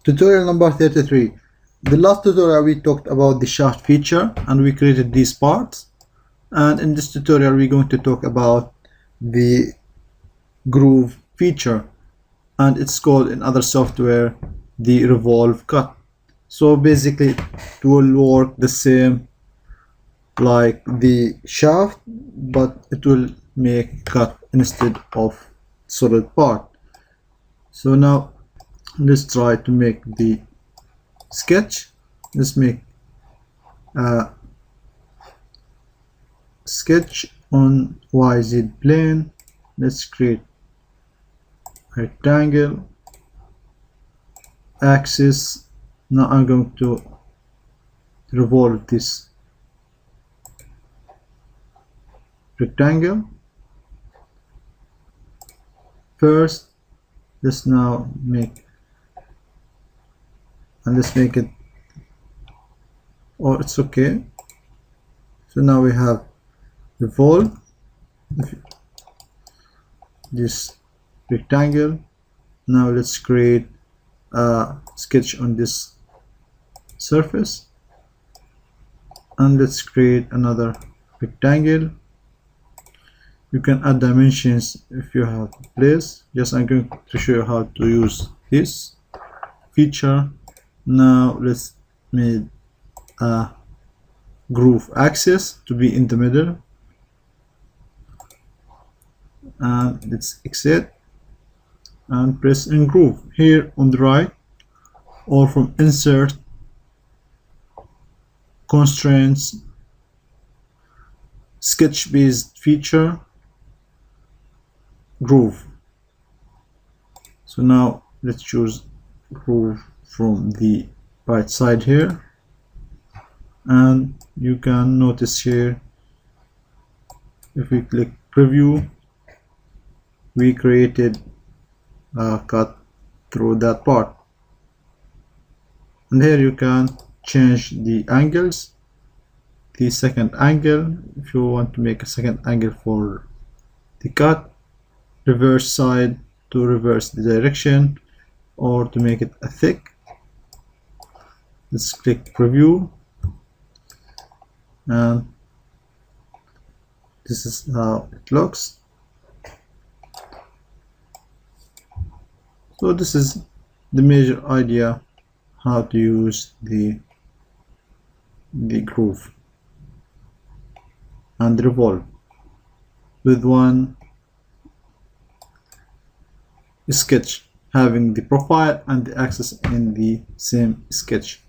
Tutorial number 33. The last tutorial we talked about the shaft feature and we created these parts, and in this tutorial we're going to talk about the groove feature, and it's called in other software the revolve cut. So basically it will work the same like the shaft, but it will make cut instead of solid part. So now let's try to make the sketch. Let's make a sketch on YZ plane. Let's create a rectangle, axis. Now I'm going to revolve this rectangle. First, let's now make it, or it's okay. So now we have revolve this rectangle. Now let's create a sketch on this surface, and let's create another rectangle. You can add dimensions if you have place. Just I'm going to show you how to use this feature. Now let's make a groove axis to be in the middle, and let's exit and press in groove here on the right, or from insert, constraints, sketch based feature, groove. So now let's choose groove from the right side here, and you can notice here if we click preview, we created a cut through that part. And here you can change the angles, the second angle if you want to make a second angle for the cut, reverse side to reverse the direction, or to make it a thick. Let's click preview, and this is how it looks. So this is the major idea how to use the groove and revolve with one sketch, having the profile and the axis in the same sketch.